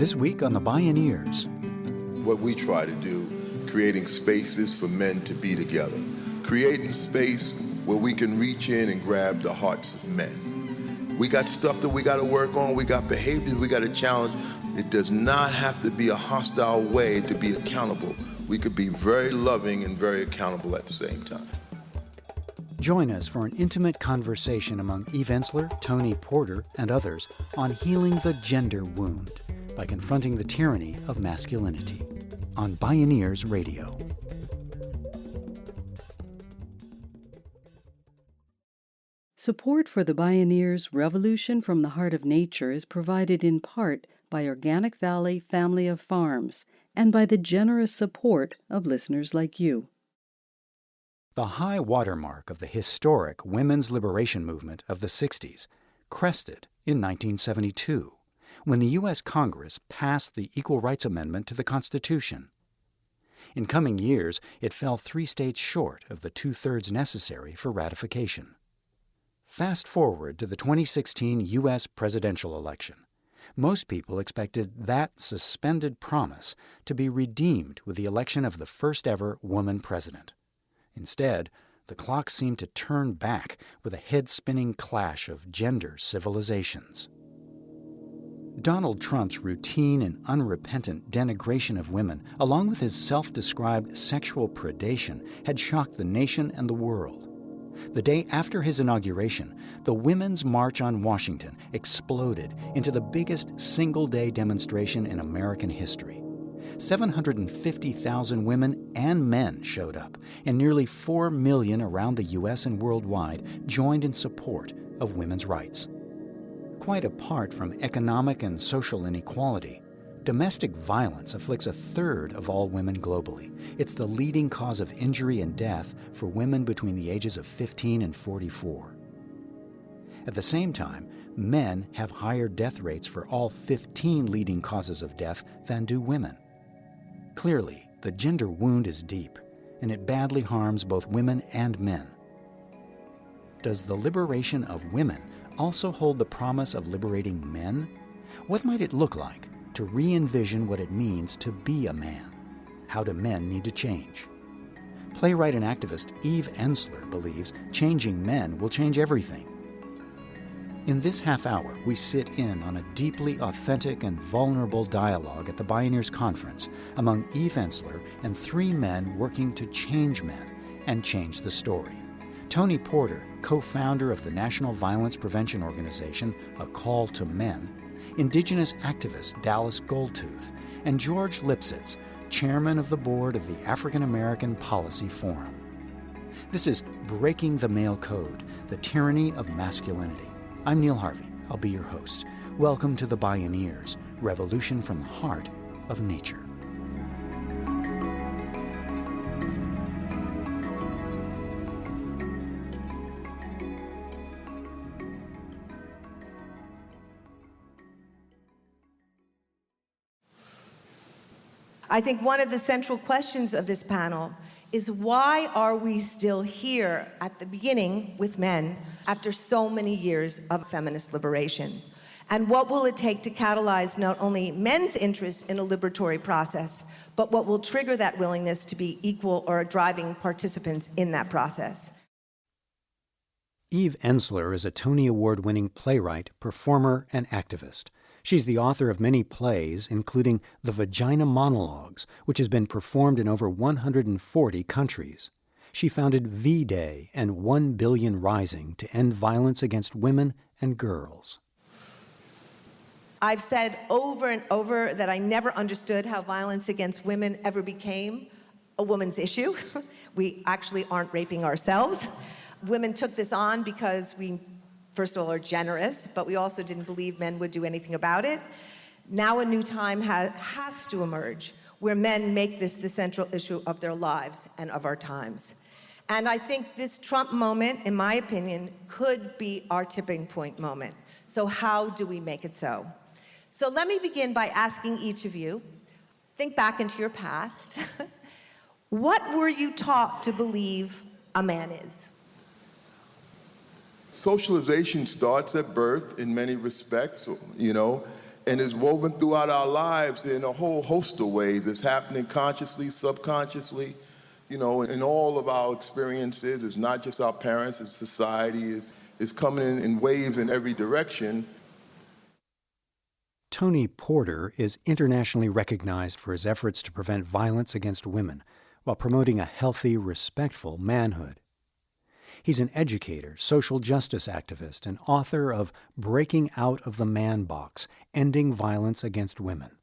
This week on the Bioneers. What we try to do, creating spaces for men to be together, creating space where we can reach in and grab the hearts of men. We got stuff that we got to work on, we got behaviors we got to challenge. It does not have to be a hostile way to be accountable. We could be very loving and very accountable at the same time. Join us for an intimate conversation among Eve Ensler, Tony Porter, and others on healing the gender wound by confronting the tyranny of masculinity on Bioneers Radio. Support for the Bioneers' Revolution from the Heart of Nature is provided in part by Organic Valley Family of Farms and by the generous support of listeners like you. The high watermark of the historic women's liberation movement of the 60s crested in 1972, when the U.S. Congress passed the Equal Rights Amendment to the Constitution. In coming years, it fell 3 states short of the 2/3 necessary for ratification. Fast forward to the 2016 U.S. presidential election. Most people expected that suspended promise to be redeemed with the election of the first-ever woman president. Instead, the clock seemed to turn back with a head-spinning clash of gender civilizations. Donald Trump's routine and unrepentant denigration of women, along with his self-described sexual predation, had shocked the nation and the world. The day after his inauguration, the Women's March on Washington exploded into the biggest single-day demonstration in American history. 750,000 women and men showed up, and nearly 4 million around the U.S. and worldwide joined in support of women's rights. Quite apart from economic and social inequality, domestic violence afflicts 1/3 of all women globally. It's the leading cause of injury and death for women between the ages of 15 and 44. At the same time, men have higher death rates for all 15 leading causes of death than do women. Clearly, the gender wound is deep, and it badly harms both women and men. Does the liberation of women also hold the promise of liberating men? What might it look like to re-envision what it means to be a man? How do men need to change? Playwright and activist Eve Ensler believes changing men will change everything. In this half hour, we sit in on a deeply authentic and vulnerable dialogue at the Bioneers Conference among Eve Ensler and 3 men working to change men and change the story. Tony Porter, co-founder of the National Violence Prevention Organization, A Call to Men, Indigenous activist Dallas Goldtooth, and George Lipsitz, chairman of the board of the African American Policy Forum. This is Breaking the Male Code, the Tyranny of Masculinity. I'm Neil Harvey. I'll be your host. Welcome to the Bioneers, Revolution from the Heart of Nature. I think one of the central questions of this panel is why are we still here at the beginning with men after so many years of feminist liberation? And what will it take to catalyze not only men's interest in a liberatory process, but what will trigger that willingness to be equal or driving participants in that process? Eve Ensler is a Tony Award-winning playwright, performer, and activist. She's the author of many plays, including The Vagina Monologues, which has been performed in over 140 countries. She founded V-Day and 1 Billion Rising to end violence against women and girls. I've said over and over that I never understood how violence against women ever became a woman's issue. We actually aren't raping ourselves. Women took this on because we, first of all, are generous, but we also didn't believe men would do anything about it. Now a new time has to emerge where men make this the central issue of their lives and of our times. And I think this Trump moment, in my opinion, could be our tipping point moment. So how do we make it so? So let me begin by asking each of you, think back into your past. What were you taught to believe a man is? Socialization starts at birth in many respects, And it's woven throughout our lives in a whole host of ways. It's happening consciously, subconsciously, you know, in all of our experiences. It's not just our parents, it's society. It's coming in waves in every direction. Tony Porter is internationally recognized for his efforts to prevent violence against women while promoting a healthy, respectful manhood. He's an educator, social justice activist, and author of Breaking Out of the Man Box, Ending Violence Against Women.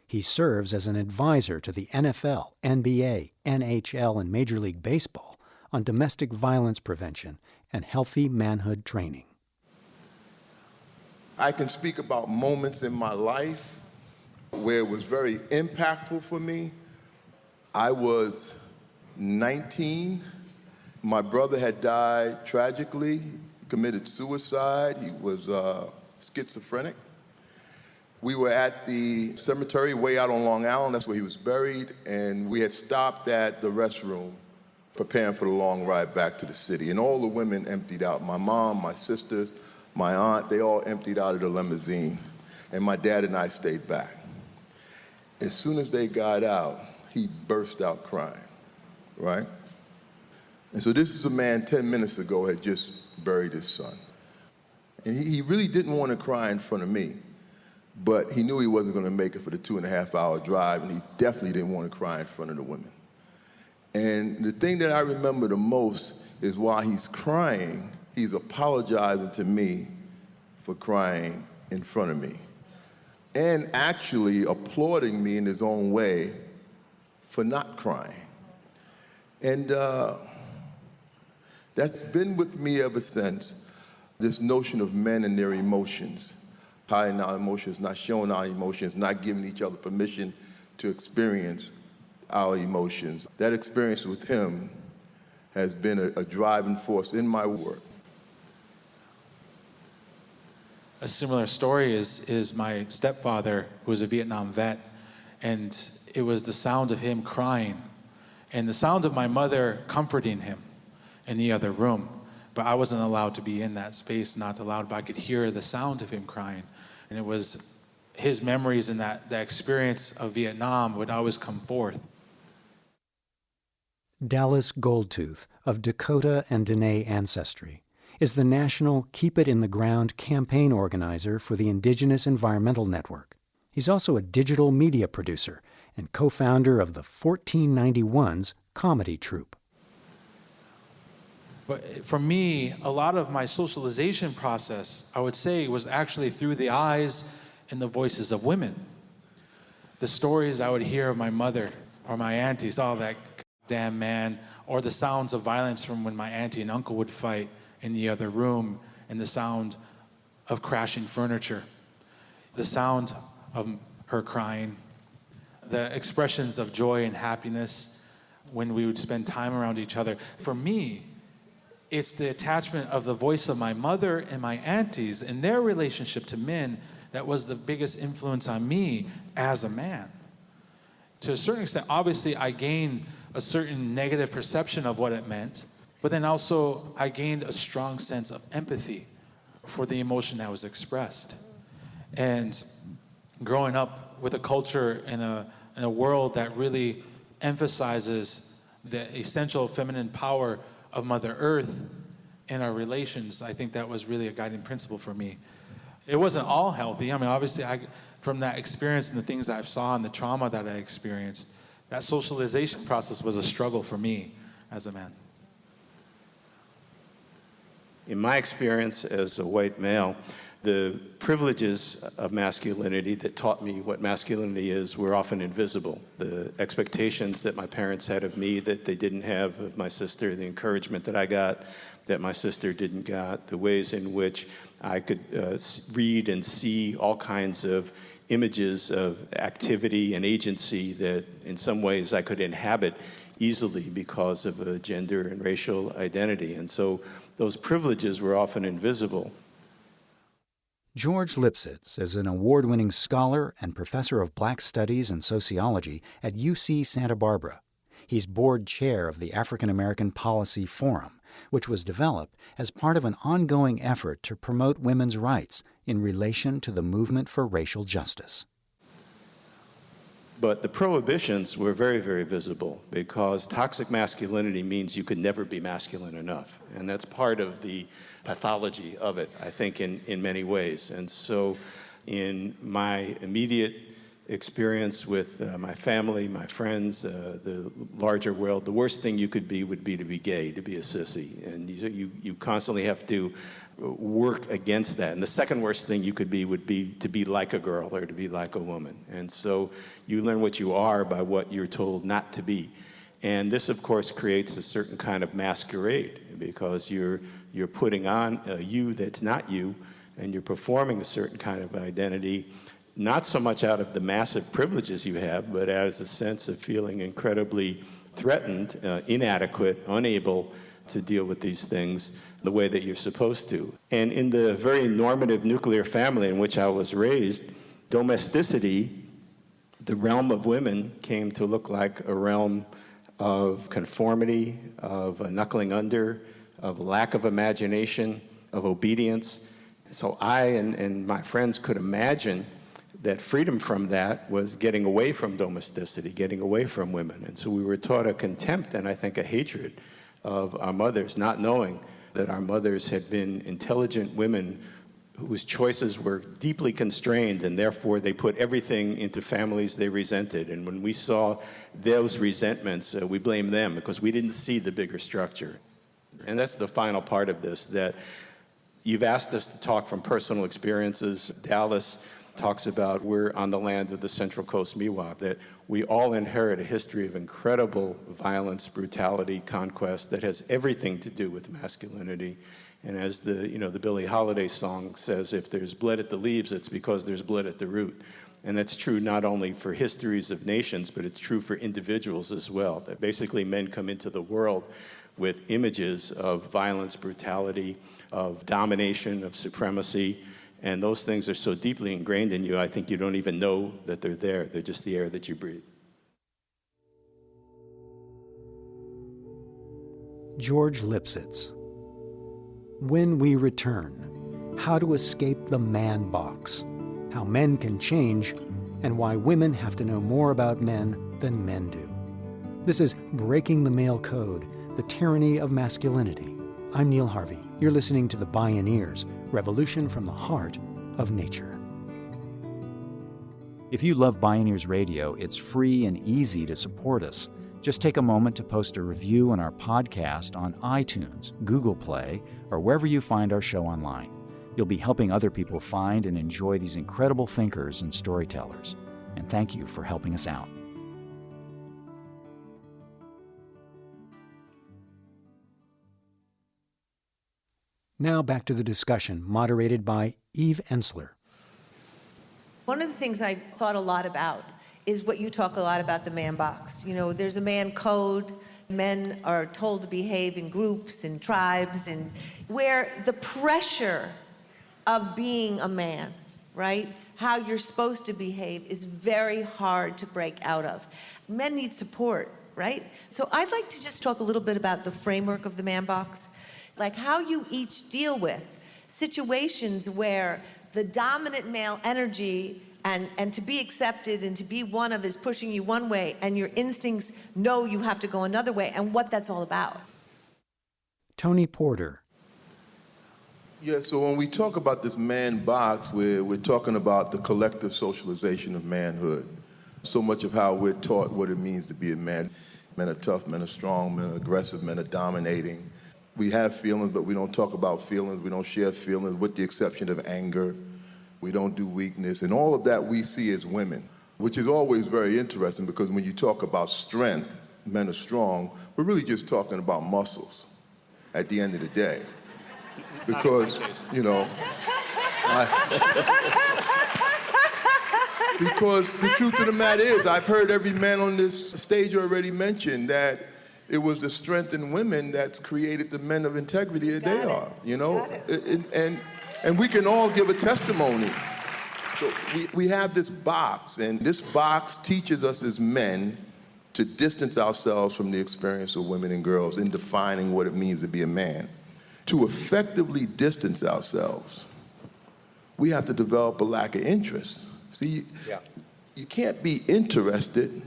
He serves as an advisor to the NFL, NBA, NHL, and Major League Baseball on domestic violence prevention and healthy manhood training. I can speak about moments in my life where it was very impactful for me. I was 19. My brother had died tragically, committed suicide. He was schizophrenic. We were at the cemetery way out on Long Island. That's where he was buried. And we had stopped at the restroom preparing for the long ride back to the city. And all the women emptied out. My mom, my sisters, my aunt, they all emptied out of the limousine. And my dad and I stayed back. As soon as they got out, he burst out crying, right? And so this is a man 10 minutes ago had just buried his son. And he really didn't want to cry in front of me, but he knew he wasn't going to make it for the 2.5-hour drive, and he definitely didn't want to cry in front of the women. And the thing that I remember the most is while he's crying, he's apologizing to me for crying in front of me, and actually applauding me in his own way for not crying. And that's been with me ever since, this notion of men and their emotions, hiding our emotions, not showing our emotions, not giving each other permission to experience our emotions. That experience with him has been a driving force in my work. A similar story is my stepfather, who was a Vietnam vet, and it was the sound of him crying and the sound of my mother comforting him in the other room. But I wasn't allowed to be in that space, not allowed, but I could hear the sound of him crying. And it was his memories and that experience of Vietnam would always come forth. Dallas Goldtooth, of Dakota and Dene ancestry, is the national Keep It in the Ground campaign organizer for the Indigenous Environmental Network. He's also a digital media producer and co-founder of the 1491's comedy troupe. But for me, a lot of my socialization process, I would say, was actually through the eyes and the voices of women. The stories I would hear of my mother or my aunties, oh, that damn man, or the sounds of violence from when my auntie and uncle would fight in the other room, and the sound of crashing furniture, the sound of her crying, the expressions of joy and happiness when we would spend time around each other. For me, it's the attachment of the voice of my mother and my aunties and their relationship to men that was the biggest influence on me as a man. To a certain extent, obviously, I gained a certain negative perception of what it meant, but then also I gained a strong sense of empathy for the emotion that was expressed. And growing up with a culture in a world that really emphasizes the essential feminine power of Mother Earth in our relations, I think that was really a guiding principle for me. It wasn't all healthy. I mean, obviously, from that experience and the things I saw and the trauma that I experienced, that socialization process was a struggle for me as a man. In my experience as a white male, the privileges of masculinity that taught me what masculinity is were often invisible. The expectations that my parents had of me that they didn't have of my sister, the encouragement that I got that my sister didn't get, the ways in which I could read and see all kinds of images of activity and agency that in some ways I could inhabit easily because of a gender and racial identity. And so those privileges were often invisible. George Lipsitz is an award-winning scholar and professor of Black Studies and Sociology at UC Santa Barbara. He's board chair of the African American Policy Forum, which was developed as part of an ongoing effort to promote women's rights in relation to the movement for racial justice. But the prohibitions were very, very visible because toxic masculinity means you could never be masculine enough. And that's part of the pathology of it, I think, in many ways. And so in my immediate experience with my family, my friends, the larger world, the worst thing you could be would be to be gay, to be a sissy. And you constantly have to work against that. And the second worst thing you could be would be to be like a girl or to be like a woman. And so you learn what you are by what you're told not to be. And this, of course, creates a certain kind of masquerade because you're putting on a you that's not you, and you're performing a certain kind of identity, not so much out of the massive privileges you have, but as a sense of feeling incredibly threatened, inadequate, unable to deal with these things the way that you're supposed to. And in the very normative nuclear family in which I was raised, domesticity, the realm of women, came to look like a realm of conformity, of knuckling under, of lack of imagination, of obedience. So I and my friends could imagine that freedom from that was getting away from domesticity, getting away from women. And so we were taught a contempt and I think a hatred of our mothers, not knowing that our mothers had been intelligent women whose choices were deeply constrained, and therefore they put everything into families they resented. And when we saw those resentments, we blamed them because we didn't see the bigger structure. And that's the final part of this, that you've asked us to talk from personal experiences. Dallas talks about we're on the land of the Central Coast Miwok, that we all inherit a history of incredible violence, brutality, conquest that has everything to do with masculinity. And as the Billie Holiday song says, if there's blood at the leaves, it's because there's blood at the root. And that's true not only for histories of nations, but it's true for individuals as well, that basically men come into the world with images of violence, brutality, of domination, of supremacy. And those things are so deeply ingrained in you, I think you don't even know that they're there. They're just the air that you breathe. George Lipsitz. When we return, how to escape the man box, how men can change, and why women have to know more about men than men do. This is Breaking the Male Code, the Tyranny of Masculinity. I'm Neil Harvey. You're listening to the Bioneers, Revolution from the Heart of Nature. If you love Bioneers Radio, it's free and easy to support us. Just take a moment to post a review on our podcast on iTunes, Google Play, or wherever you find our show online. You'll be helping other people find and enjoy these incredible thinkers and storytellers. And thank you for helping us out. Now back to the discussion, moderated by Eve Ensler. One of the things I thought a lot about is what you talk a lot about, the man box. You know, there's a man code. Men are told to behave in groups and tribes, and where the pressure of being a man, right? How you're supposed to behave is very hard to break out of. Men need support, right? So I'd like to just talk a little bit about the framework of the man box, like how you each deal with situations where the dominant male energy and to be accepted and to be one of is pushing you one way, and your instincts know you have to go another way, and what that's all about. Tony Porter. Yeah, so when we talk about this man box, we're talking about the collective socialization of manhood. So much of how we're taught what it means to be a man. Men are tough, men are strong, men are aggressive, men are dominating. We have feelings, but we don't talk about feelings. We don't share feelings, with the exception of anger. We don't do weakness, and all of that we see as women, which is always very interesting because when you talk about strength, men are strong, we're really just talking about muscles at the end of the day. Because, because the truth of the matter is, I've heard every man on this stage already mention that it was the strength in women that's created the men of integrity that they are, And we can all give a testimony. So we have this box, and this box teaches us as men to to distance ourselves from the experience of women and girls in defining what it means to be a man. To effectively distance ourselves, we have to develop a lack of interest. See, you can't be interested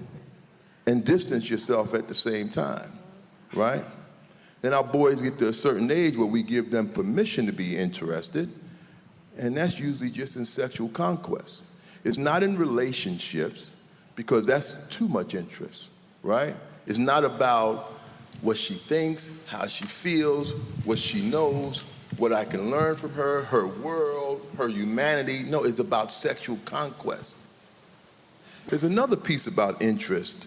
and distance yourself at the same time, right? Then our boys get to a certain age where we give them permission to be interested, and that's usually just in sexual conquest. It's not in relationships, because that's too much interest, right? It's not about what she thinks, how she feels, what she knows, what I can learn from her, her world, her humanity. No, it's about sexual conquest. There's another piece about interest.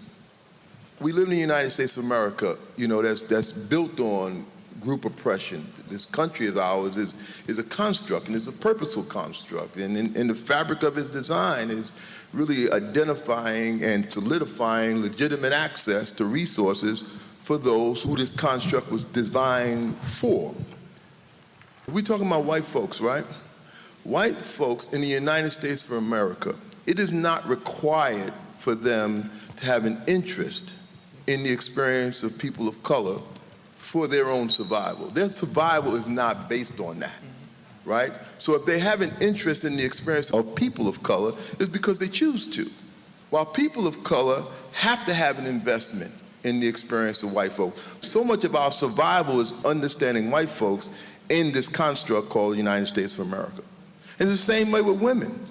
We live in the United States of America, that's built on group oppression. This country of ours is a construct, and it's a purposeful construct. And in the fabric of its design is really identifying and solidifying legitimate access to resources for those who this construct was designed for. We're talking about white folks, right? White folks in the United States of America, it is not required for them to have an interest in the experience of people of color for their own survival. Their survival is not based on that, right? So if they have an interest in the experience of people of color, it's because they choose to. While people of color have to have an investment in the experience of white folks. So much of our survival is understanding white folks in this construct called the United States of America. And it's the same way with women.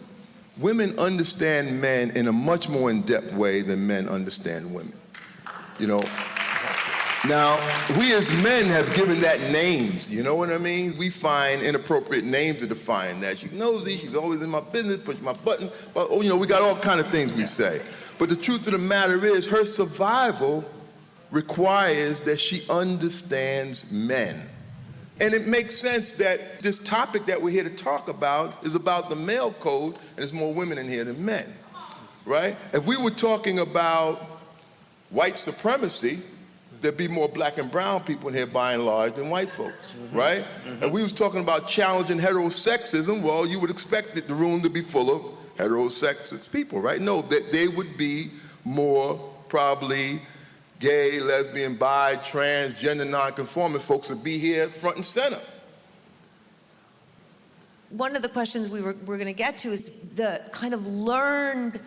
Women understand men in a much more in-depth way than men understand women. Now, we as men have given that names, you know what I mean? We find inappropriate names to define that. She's nosy, she's always in my business, push my button, we got all kind of things we say. But the truth of the matter is, her survival requires that she understands men. And it makes sense that this topic that we're here to talk about is about the male code, and there's more women in here than men, right? If we were talking about white supremacy, there'd be more black and brown people in here by and large than white folks, right? If we was talking about challenging heterosexism, well, you would expect the room to be full of heterosexist people, right? No, that they would be more probably gay, lesbian, bi, transgender, nonconforming folks would be here front and center. One of the questions we're going to get to is the kind of learned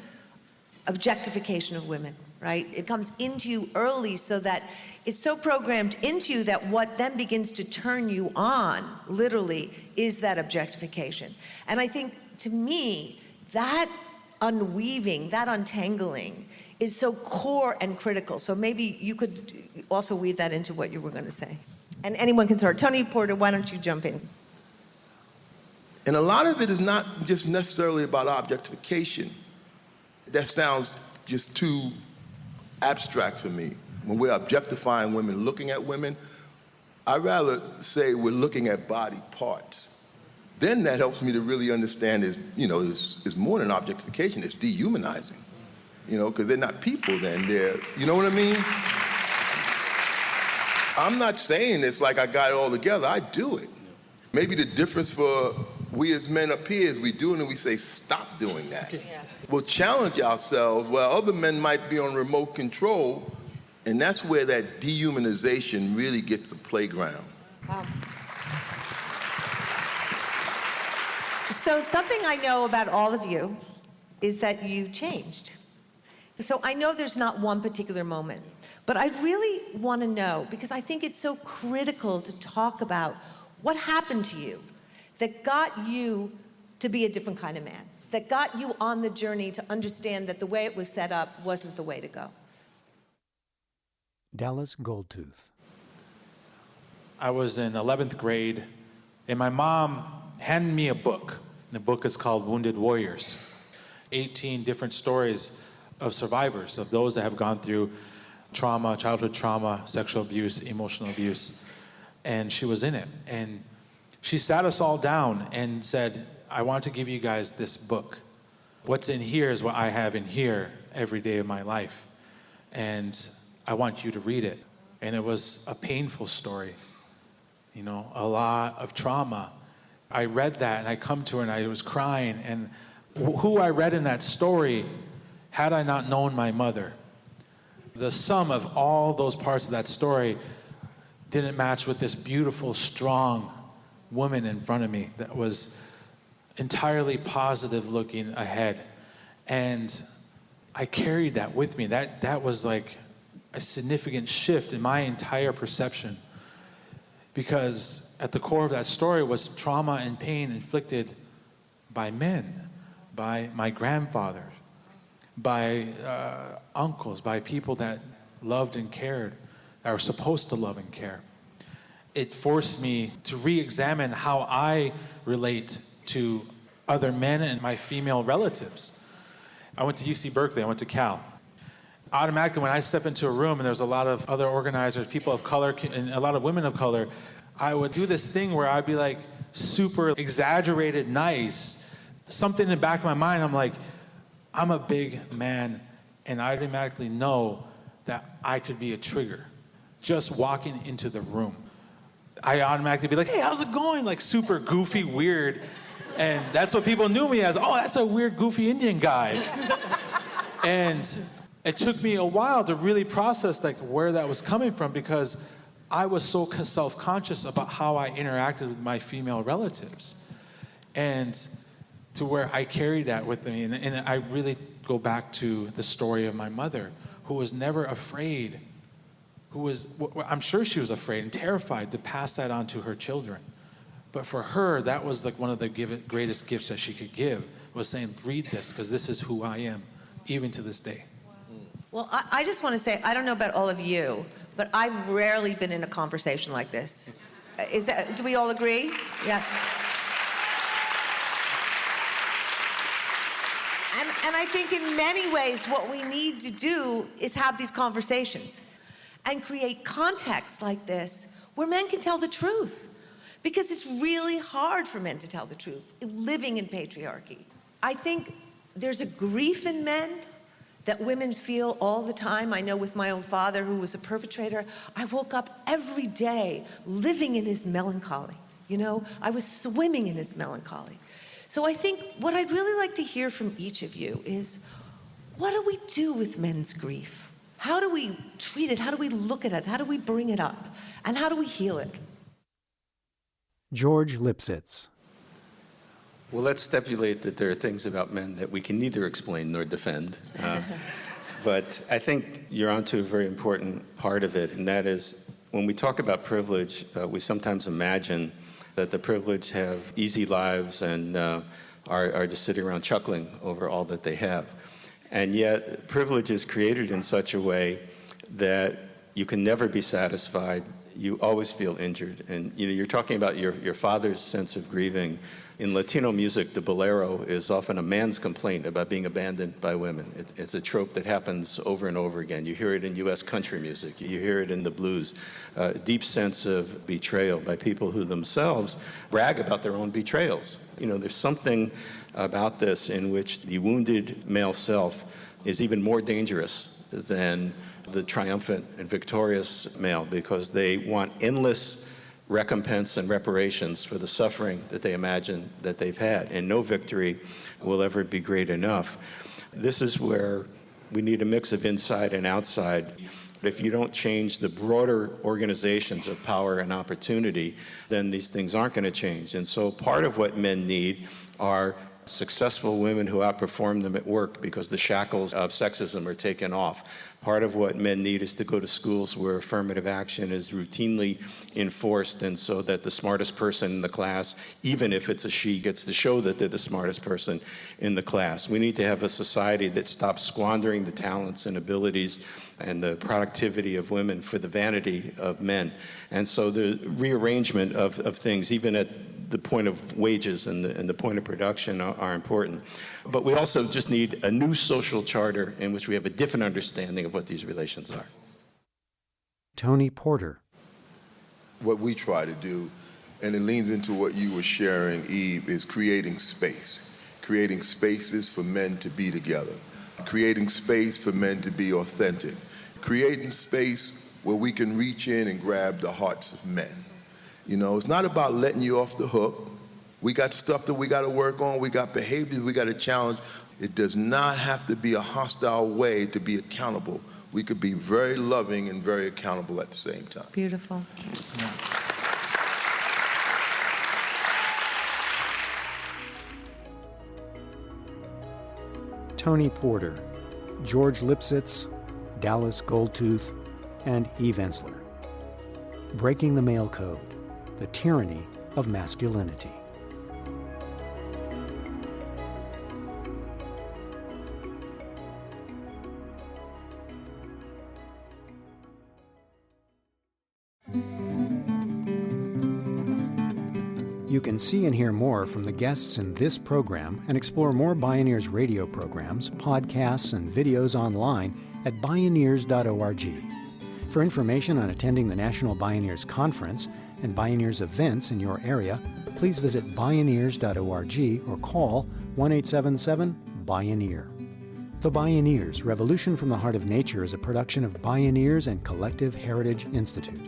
objectification of women, right? It comes into you early so that it's so programmed into you that what then begins to turn you on, literally, is that objectification. And I think, to me, that unweaving, that untangling, is so core and critical. So maybe you could also weave that into what you were going to say. And anyone can start. Tony Porter, why don't you jump in? And a lot of it is not just necessarily about objectification. That sounds just too abstract for me. When we're objectifying women, looking at women, I'd rather say we're looking at body parts. Then that helps me to really understand is more than objectification, it's dehumanizing. Because they're not people then, they're, you know what I mean? I'm not saying this like I got it all together, I do it. Maybe the difference for we as men up here is we do it and we say, stop doing that. Yeah. We'll challenge ourselves while other men might be on remote control, and that's where that dehumanization really gets a playground. Wow. So something I know about all of you is that you changed. So I know there's not one particular moment, but I really want to know, because I think it's so critical to talk about what happened to you that got you to be a different kind of man, that got you on the journey to understand that the way it was set up wasn't the way to go. Dallas Goldtooth. I was in 11th grade, and my mom handed me a book. The book is called Wounded Warriors. 18 different stories of survivors, of those that have gone through trauma, childhood trauma, sexual abuse, emotional abuse. And she was in it. And she sat us all down and said, I want to give you guys this book. What's in here is what I have in here every day of my life. And I want you to read it. And it was a painful story, a lot of trauma. I read that and I come to her and I was crying. And who I read in that story, had I not known my mother, the sum of all those parts of that story didn't match with this beautiful, strong woman in front of me that was entirely positive looking ahead. And I carried that with me. That was like a significant shift in my entire perception, because at the core of that story was trauma and pain inflicted by men, by my grandfather, by uncles, by people that loved and cared, that were supposed to love and care. It forced me to re-examine how I relate to other men and my female relatives. I went to UC Berkeley, I went to Cal. Automatically, when I step into a room and there's a lot of other organizers, people of color, and a lot of women of color, I would do this thing where I'd be like super exaggerated nice. Something in the back of my mind, I'm like, I'm a big man, and I automatically know that I could be a trigger just walking into the room. I automatically be like, hey, how's it going? Like super goofy, weird. And that's what people knew me as. Oh, that's a weird, goofy Indian guy. And it took me a while to really process like where that was coming from, because I was so self-conscious about how I interacted with my female relatives. And to where I carried that with me. And I really go back to the story of my mother, who was never afraid, I'm sure she was afraid and terrified to pass that on to her children. But for her, that was like one of the greatest gifts that she could give, was saying, read this, because this is who I am, even to this day. Well, I just want to say, I don't know about all of you, but I've rarely been in a conversation like this. Do we all agree? Yeah. And I think in many ways, what we need to do is have these conversations and create context like this where men can tell the truth. Because it's really hard for men to tell the truth, living in patriarchy. I think there's a grief in men that women feel all the time. I know with my own father, who was a perpetrator, I woke up every day living in his melancholy. You know, I was swimming in his melancholy. So I think what I'd really like to hear from each of you is, what do we do with men's grief? How do we treat it? How do we look at it? How do we bring it up? And how do we heal it? George Lipsitz. Well, let's stipulate that there are things about men that we can neither explain nor defend. But I think you're onto a very important part of it, and that is, when we talk about privilege, we sometimes imagine that the privileged have easy lives and are just sitting around chuckling over all that they have. And yet, privilege is created in such a way that you can never be satisfied. You always feel injured. And you're talking about your father's sense of grieving. In Latino music, the bolero is often a man's complaint about being abandoned by women. It's a trope that happens over and over again. You hear it in U.S. country music. You hear it in the blues. A deep sense of betrayal by people who themselves brag about their own betrayals. There's something about this in which the wounded male self is even more dangerous than the triumphant and victorious male, because they want endless recompense and reparations for the suffering that they imagine that they've had, and no victory will ever be great enough. This is where we need a mix of inside and outside. If you don't change the broader organizations of power and opportunity, then these things aren't going to change. And so part of what men need are successful women who outperform them at work because the shackles of sexism are taken off. Part of what men need is to go to schools where affirmative action is routinely enforced, and so that the smartest person in the class, even if it's a she, gets to show that they're the smartest person in the class. We need to have a society that stops squandering the talents and abilities and the productivity of women for the vanity of men. And so the rearrangement of things, even at the point of wages and the point of production are important. But we also just need a new social charter in which we have a different understanding of what these relations are. Tony Porter. What we try to do, and it leans into what you were sharing, Eve, is creating space. Creating spaces for men to be together. Creating space for men to be authentic. Creating space where we can reach in and grab the hearts of men. It's not about letting you off the hook. We got stuff that we got to work on. We got behaviors we got to challenge. It does not have to be a hostile way to be accountable we could be very loving and very accountable at the same time. Beautiful. Tony Porter, George Lipsitz, Dallas Goldtooth, and Eve Ensler. Breaking the Male Code, the Tyranny of Masculinity. You can see and hear more from the guests in this program and explore more Bioneers radio programs, podcasts, and videos online at Bioneers.org. For information on attending the National Bioneers Conference and Bioneers events in your area, please visit Bioneers.org or call 1-877-BIONEER. The Bioneers, Revolution from the Heart of Nature is a production of Bioneers and Collective Heritage Institute.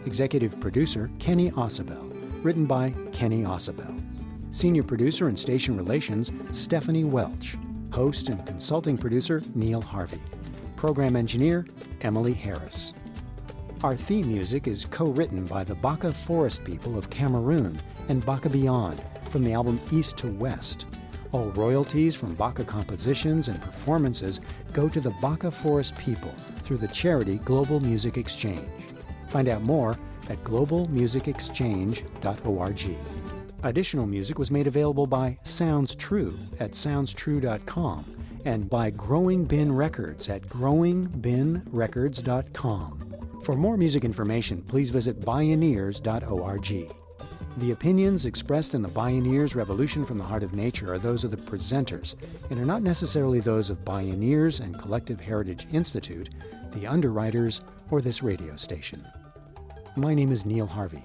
Executive producer, Kenny Ausubel. Written by Kenny Ausubel. Senior producer and station relations, Stephanie Welch. Host and consulting producer, Neil Harvey. Program engineer, Emily Harris. Our theme music is co-written by the Baka Forest People of Cameroon and Baka Beyond from the album East to West. All royalties from Baka compositions and performances go to the Baka Forest People through the charity Global Music Exchange. Find out more at globalmusicexchange.org. Additional music was made available by Sounds True at soundstrue.com and by Growing Bin Records at growingbinrecords.com. For more music information, please visit Bioneers.org. The opinions expressed in the Bioneers Revolution from the Heart of Nature are those of the presenters and are not necessarily those of Bioneers and Collective Heritage Institute, the underwriters, or this radio station. My name is Neil Harvey.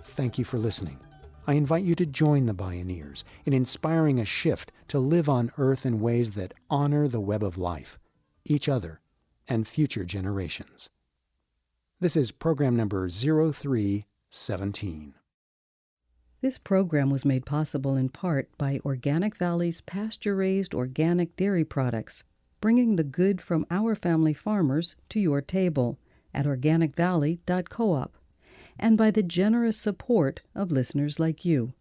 Thank you for listening. I invite you to join the Bioneers in inspiring a shift to live on Earth in ways that honor the web of life, each other, and future generations. This is program number 0317. This program was made possible in part by Organic Valley's pasture-raised organic dairy products, bringing the good from our family farmers to your table at organicvalley.coop, and by the generous support of listeners like you.